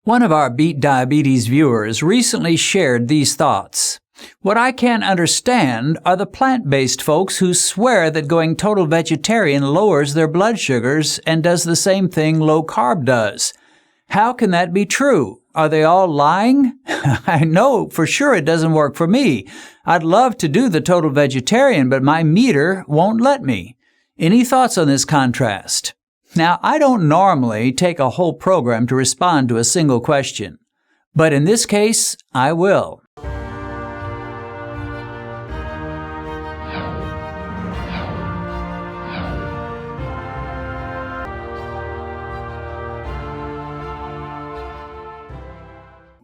One of our Beat Diabetes viewers recently shared these thoughts. What I can't understand are the plant-based folks who swear that going total vegetarian lowers their blood sugars and does the same thing low-carb does. How can that be true? Are they all lying? I know for sure it doesn't work for me. I'd love to do the total vegetarian, but my meter won't let me. Any thoughts on this contrast? Now, I don't normally take a whole program to respond to a single question, but in this case, I will.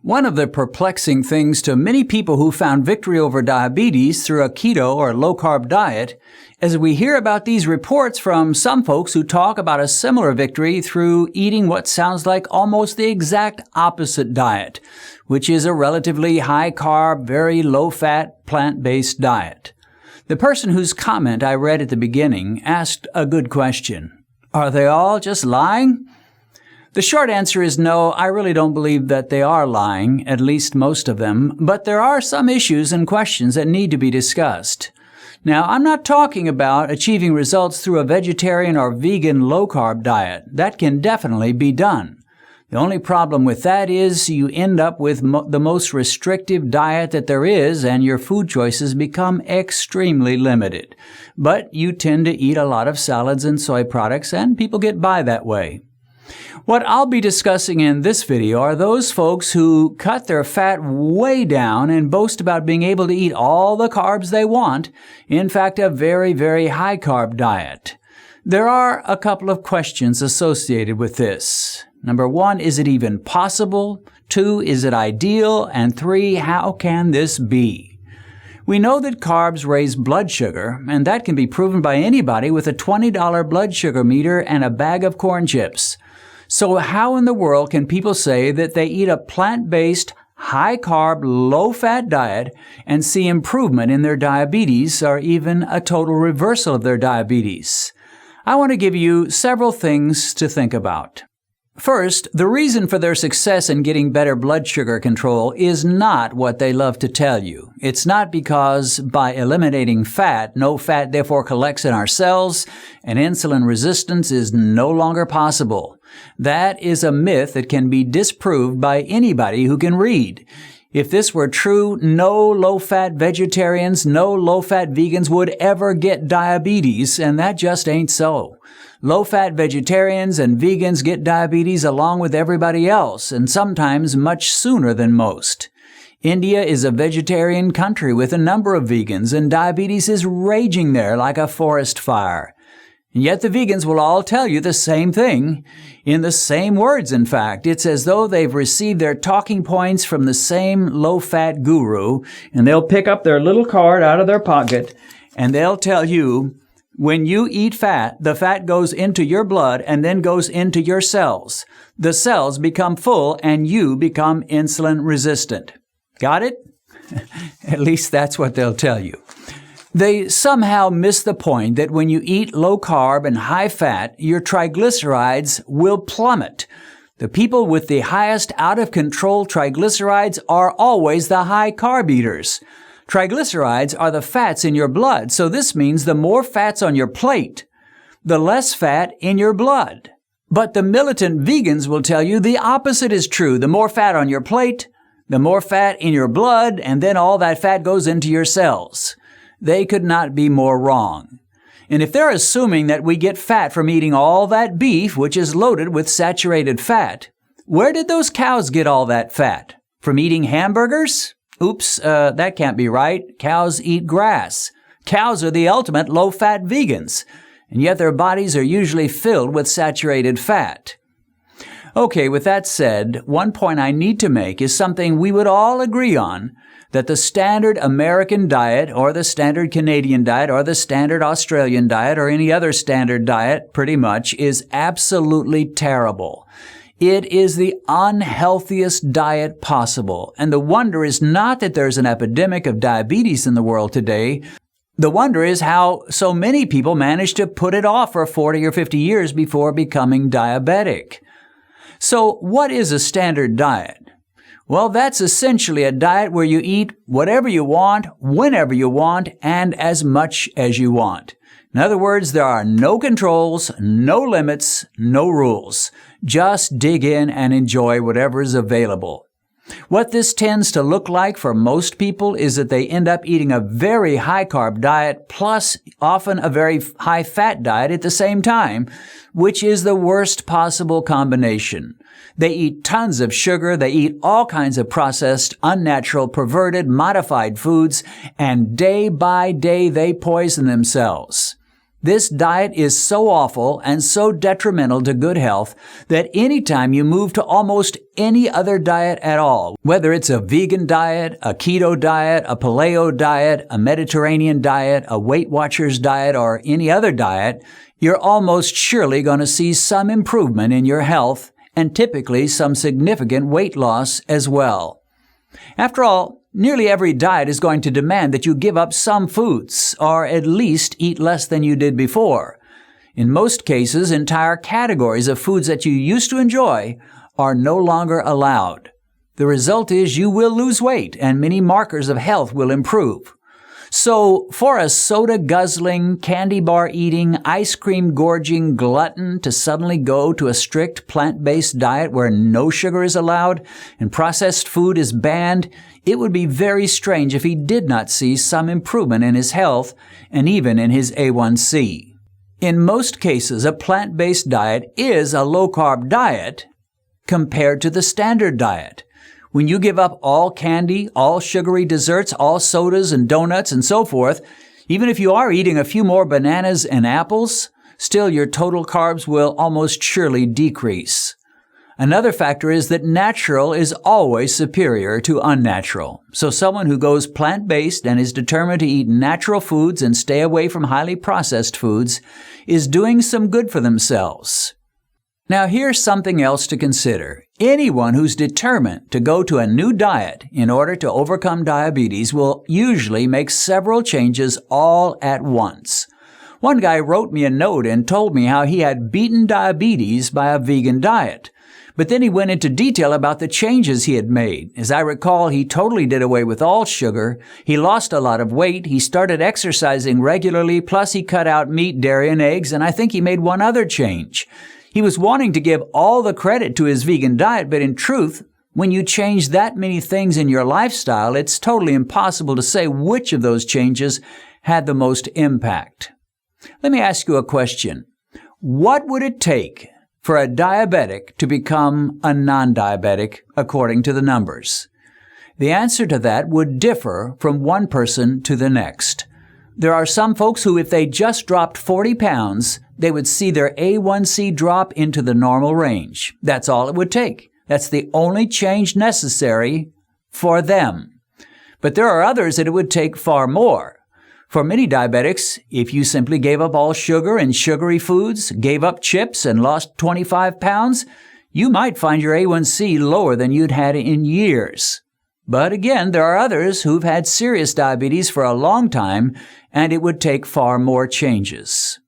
One of the perplexing things to many people who found victory over diabetes through a keto or low-carb diet is we hear about these reports from some folks who talk about a similar victory through eating what sounds like almost the exact opposite diet, which is a relatively high-carb, very low-fat, plant-based diet. The person whose comment I read at the beginning asked a good question. Are they all just lying? The short answer is no, I really don't believe that they are lying, at least most of them, but there are some issues and questions that need to be discussed. Now, I'm not talking about achieving results through a vegetarian or vegan low-carb diet. That can definitely be done. The only problem with that is you end up with the most restrictive diet that there is, and your food choices become extremely limited. But you tend to eat a lot of salads and soy products, and people get by that way. What I'll be discussing in this video are those folks who cut their fat way down and boast about being able to eat all the carbs they want, in fact, a very, very high-carb diet. There are a couple of questions associated with this. Number one, is it even possible? Two, is it ideal? And three, how can this be? We know that carbs raise blood sugar, and that can be proven by anybody with a $20 blood sugar meter and a bag of corn chips. So how in the world can people say that they eat a plant-based, high-carb, low-fat diet and see improvement in their diabetes or even a total reversal of their diabetes? I want to give you several things to think about. First, the reason for their success in getting better blood sugar control is not what they love to tell you. It's not because by eliminating fat, no fat therefore collects in our cells, and insulin resistance is no longer possible. That is a myth that can be disproved by anybody who can read. If this were true, no low-fat vegetarians, no low-fat vegans would ever get diabetes, and that just ain't so. Low-fat vegetarians and vegans get diabetes along with everybody else, and sometimes much sooner than most. India is a vegetarian country with a number of vegans, and diabetes is raging there like a forest fire. And yet the vegans will all tell you the same thing, in the same words, in fact. It's as though they've received their talking points from the same low-fat guru, and they'll pick up their little card out of their pocket, and they'll tell you, when you eat fat, the fat goes into your blood and then goes into your cells. The cells become full, and you become insulin resistant. Got it? At least that's what they'll tell you. They somehow miss the point that when you eat low-carb and high-fat, your triglycerides will plummet. The people with the highest out-of-control triglycerides are always the high-carb eaters. Triglycerides are the fats in your blood, so this means the more fats on your plate, the less fat in your blood. But the militant vegans will tell you the opposite is true. The more fat on your plate, the more fat in your blood, and then all that fat goes into your cells. They could not be more wrong. And if they're assuming that we get fat from eating all that beef, which is loaded with saturated fat, where did those cows get all that fat? From eating hamburgers? Oops, that can't be right. Cows eat grass. Cows are the ultimate low-fat vegans, and yet their bodies are usually filled with saturated fat. Okay, with that said, one point I need to make is something we would all agree on, that the standard American diet, or the standard Canadian diet, or the standard Australian diet, or any other standard diet, pretty much, is absolutely terrible. It is the unhealthiest diet possible, and the wonder is not that there's an epidemic of diabetes in the world today. The wonder is how so many people manage to put it off for 40 or 50 years before becoming diabetic. So what is a standard diet? Well, that's essentially a diet where you eat whatever you want, whenever you want, and as much as you want. In other words, there are no controls, no limits, no rules. Just dig in and enjoy whatever is available. What this tends to look like for most people is that they end up eating a very high-carb diet plus often a very high-fat diet at the same time, which is the worst possible combination. They eat tons of sugar, they eat all kinds of processed, unnatural, perverted, modified foods, and day by day they poison themselves. This diet is so awful and so detrimental to good health that anytime you move to almost any other diet at all, whether it's a vegan diet, a keto diet, a paleo diet, a Mediterranean diet, a Weight Watchers diet, or any other diet, you're almost surely going to see some improvement in your health and typically some significant weight loss as well. After all, nearly every diet is going to demand that you give up some foods, or at least eat less than you did before. In most cases, entire categories of foods that you used to enjoy are no longer allowed. The result is you will lose weight, and many markers of health will improve. So, for a soda-guzzling, candy bar-eating, ice cream-gorging glutton to suddenly go to a strict plant-based diet where no sugar is allowed and processed food is banned, it would be very strange if he did not see some improvement in his health and even in his A1C. In most cases, a plant-based diet is a low-carb diet compared to the standard diet. When you give up all candy, all sugary desserts, all sodas and donuts and so forth, even if you are eating a few more bananas and apples, still your total carbs will almost surely decrease. Another factor is that natural is always superior to unnatural. So someone who goes plant-based and is determined to eat natural foods and stay away from highly processed foods is doing some good for themselves. Now here's something else to consider. Anyone who's determined to go to a new diet in order to overcome diabetes will usually make several changes all at once. One guy wrote me a note and told me how he had beaten diabetes by a vegan diet. But then he went into detail about the changes he had made. As I recall, he totally did away with all sugar. He lost a lot of weight. He started exercising regularly, plus he cut out meat, dairy, and eggs, and I think he made one other change. He was wanting to give all the credit to his vegan diet, but in truth, when you change that many things in your lifestyle, it's totally impossible to say which of those changes had the most impact. Let me ask you a question. What would it take for a diabetic to become a non-diabetic according to the numbers? The answer to that would differ from one person to the next. There are some folks who, if they just dropped 40 pounds, they would see their A1C drop into the normal range. That's all it would take. That's the only change necessary for them. But there are others that it would take far more. For many diabetics, if you simply gave up all sugar and sugary foods, gave up chips and lost 25 pounds, you might find your A1C lower than you'd had in years. But again, there are others who've had serious diabetes for a long time, and it would take far more changes.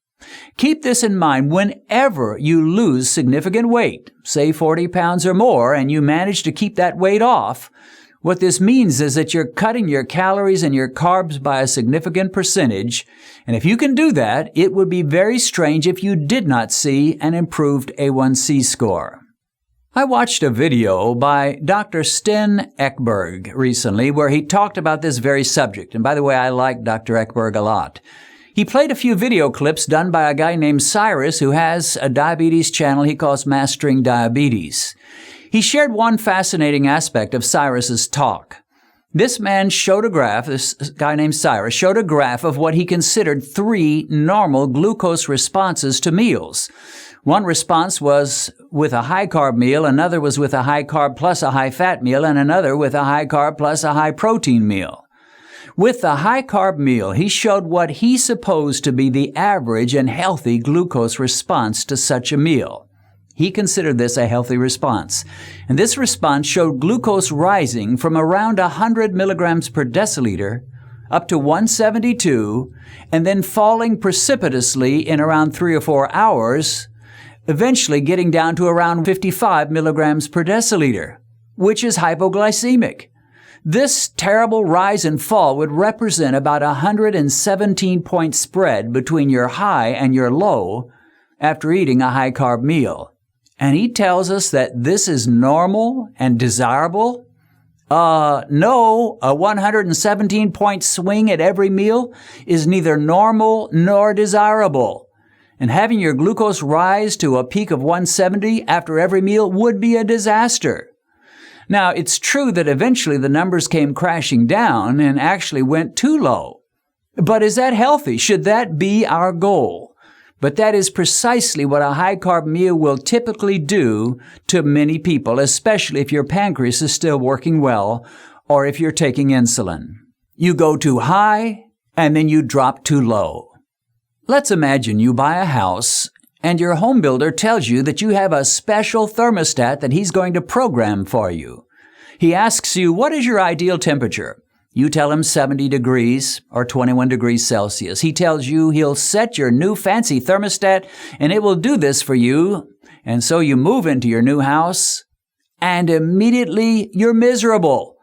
Keep this in mind whenever you lose significant weight, say 40 pounds or more, and you manage to keep that weight off. What this means is that you're cutting your calories and your carbs by a significant percentage, and if you can do that, it would be very strange if you did not see an improved A1C score. I watched a video by Dr. Sten Ekberg recently where he talked about this very subject, and by the way, I like Dr. Ekberg a lot. He played a few video clips done by a guy named Cyrus who has a diabetes channel he calls Mastering Diabetes. He shared one fascinating aspect of Cyrus's talk. This guy named Cyrus, showed a graph of what he considered 3 normal glucose responses to meals. One response was with a high-carb meal, another was with a high-carb plus a high-fat meal, and another with a high-carb plus a high-protein meal. With the high-carb meal, he showed what he supposed to be the average and healthy glucose response to such a meal. He considered this a healthy response, and this response showed glucose rising from around 100 milligrams per deciliter up to 172, and then falling precipitously in around 3 or 4 hours, eventually getting down to around 55 milligrams per deciliter, which is hypoglycemic. This terrible rise and fall would represent about a 117-point spread between your high and your low after eating a high-carb meal. And he tells us that this is normal and desirable? No, a 117-point swing at every meal is neither normal nor desirable. And having your glucose rise to a peak of 170 after every meal would be a disaster. Now, it's true that eventually the numbers came crashing down and actually went too low. But is that healthy? Should that be our goal? But that is precisely what a high-carb meal will typically do to many people, especially if your pancreas is still working well or if you're taking insulin. You go too high and then you drop too low. Let's imagine you buy a house and your home builder tells you that you have a special thermostat that he's going to program for you. He asks you, what is your ideal temperature? You tell him 70 degrees or 21 degrees Celsius. He tells you he'll set your new fancy thermostat and it will do this for you. And so you move into your new house and immediately you're miserable.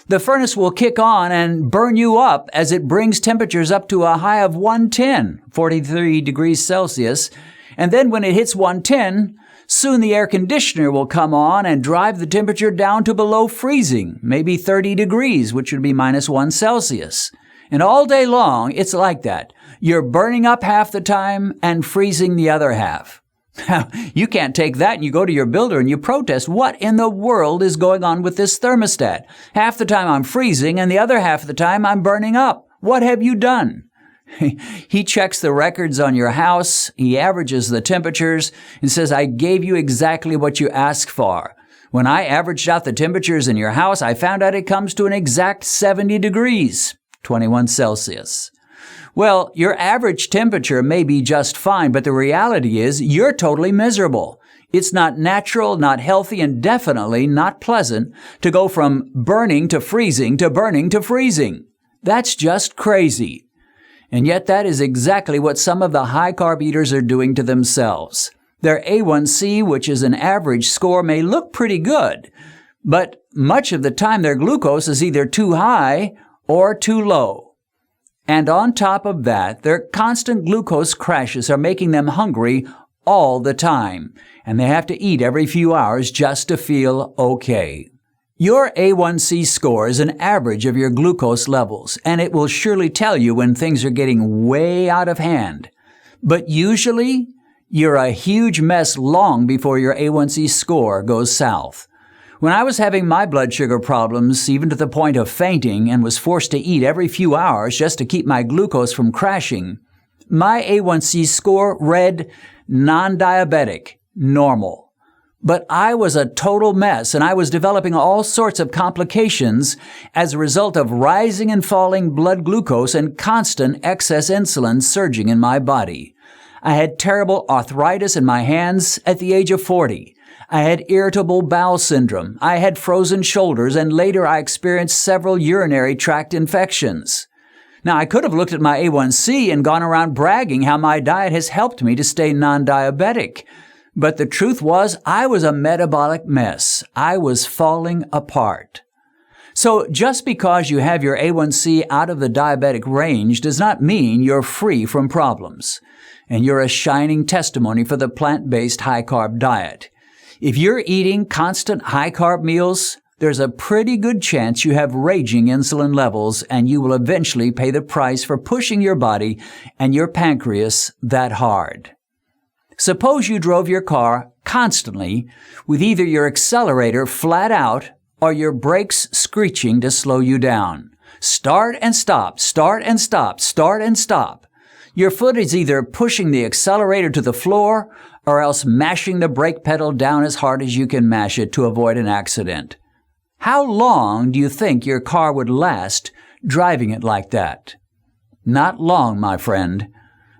The furnace will kick on and burn you up as it brings temperatures up to a high of 110, 43 degrees Celsius. And then when it hits 110, soon the air conditioner will come on and drive the temperature down to below freezing, maybe 30 degrees, which would be -1 Celsius. And all day long, it's like that. You're burning up half the time and freezing the other half. You can't take that and you go to your builder and you protest. What in the world is going on with this thermostat? Half the time I'm freezing and the other half of the time I'm burning up. What have you done? He checks the records on your house, he averages the temperatures, and says, I gave you exactly what you asked for. When I averaged out the temperatures in your house, I found out it comes to an exact 70 degrees, 21 Celsius. Well, your average temperature may be just fine, but the reality is you're totally miserable. It's not natural, not healthy, and definitely not pleasant to go from burning to freezing to burning to freezing. That's just crazy. And yet that is exactly what some of the high-carb eaters are doing to themselves. Their A1C, which is an average score, may look pretty good, but much of the time their glucose is either too high or too low. And on top of that, their constant glucose crashes are making them hungry all the time, and they have to eat every few hours just to feel okay. Your A1C score is an average of your glucose levels, and it will surely tell you when things are getting way out of hand. But usually, you're a huge mess long before your A1C score goes south. When I was having my blood sugar problems, even to the point of fainting, and was forced to eat every few hours just to keep my glucose from crashing, my A1C score read non-diabetic, normal. But I was a total mess, and I was developing all sorts of complications as a result of rising and falling blood glucose and constant excess insulin surging in my body. I had terrible arthritis in my hands at the age of 40. I had irritable bowel syndrome. I had frozen shoulders, and later I experienced several urinary tract infections. Now, I could have looked at my A1C and gone around bragging how my diet has helped me to stay non-diabetic. But the truth was, I was a metabolic mess. I was falling apart. So just because you have your A1C out of the diabetic range does not mean you're free from problems. And you're a shining testimony for the plant-based high-carb diet. If you're eating constant high-carb meals, there's a pretty good chance you have raging insulin levels, and you will eventually pay the price for pushing your body and your pancreas that hard. Suppose you drove your car constantly with either your accelerator flat out or your brakes screeching to slow you down. Start and stop, start and stop, start and stop. Your foot is either pushing the accelerator to the floor or else mashing the brake pedal down as hard as you can mash it to avoid an accident. How long do you think your car would last driving it like that? Not long, my friend.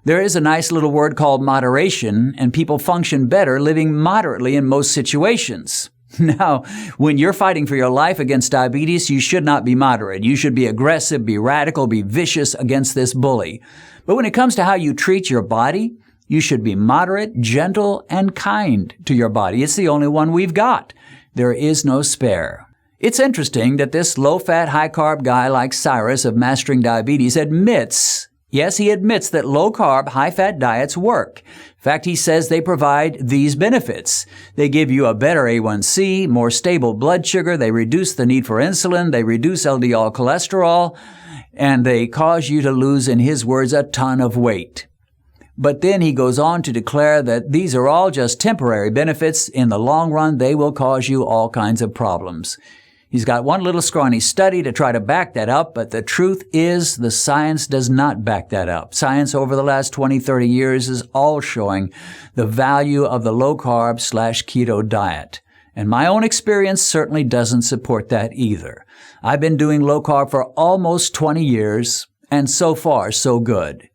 There is a nice little word called moderation, and people function better living moderately in most situations. Now, when you're fighting for your life against diabetes, you should not be moderate. You should be aggressive, be radical, be vicious against this bully. But when it comes to how you treat your body, You should be moderate, gentle, and kind to your body. It's the only one we've got. There is no spare. It's interesting that this low-fat, high-carb guy like Cyrus of Mastering Diabetes admits that low-carb, high-fat diets work. In fact, he says they provide these benefits. They give you a better A1C, more stable blood sugar, they reduce the need for insulin, they reduce LDL cholesterol, and they cause you to lose, in his words, a ton of weight. But then he goes on to declare that these are all just temporary benefits. In the long run, they will cause you all kinds of problems. He's got one little scrawny study to try to back that up, but the truth is the science does not back that up. Science over the last 20, 30 years is all showing the value of the low-carb/keto diet. And my own experience certainly doesn't support that either. I've been doing low-carb for almost 20 years, and so far, so good.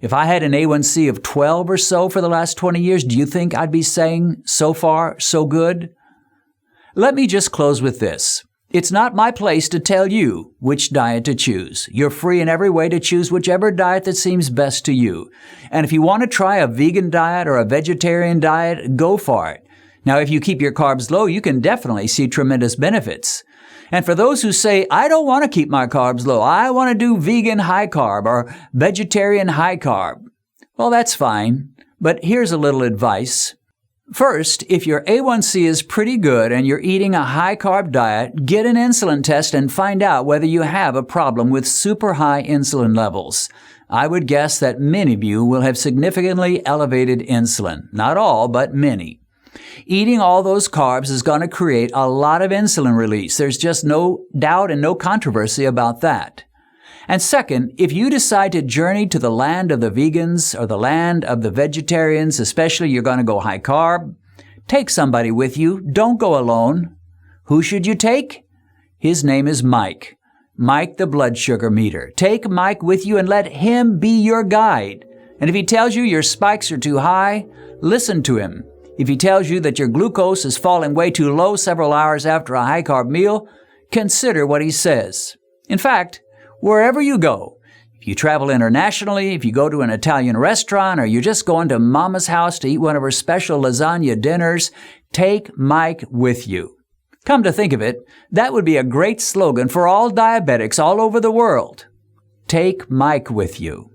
If I had an A1C of 12 or so for the last 20 years, do you think I'd be saying so far, so good? Let me just close with this. It's not my place to tell you which diet to choose. You're free in every way to choose whichever diet that seems best to you. And if you want to try a vegan diet or a vegetarian diet, go for it. Now, if you keep your carbs low, you can definitely see tremendous benefits. And for those who say, I don't want to keep my carbs low, I want to do vegan high carb or vegetarian high carb. Well, that's fine. But here's a little advice. First, if your A1C is pretty good and you're eating a high-carb diet, get an insulin test and find out whether you have a problem with super high insulin levels. I would guess that many of you will have significantly elevated insulin. Not all, but many. Eating all those carbs is going to create a lot of insulin release. There's just no doubt and no controversy about that. And second, if you decide to journey to the land of the vegans or the land of the vegetarians, especially you're going to go high carb, take somebody with you. Don't go alone. Who should you take? His name is Mike. Mike the blood sugar meter. Take Mike with you and let him be your guide. And if he tells you your spikes are too high, listen to him. If he tells you that your glucose is falling way too low several hours after a high carb meal, consider what he says. In fact, wherever you go, if you travel internationally, if you go to an Italian restaurant, or you're just going to Mama's house to eat one of her special lasagna dinners, take Mike with you. Come to think of it, that would be a great slogan for all diabetics all over the world. Take Mike with you.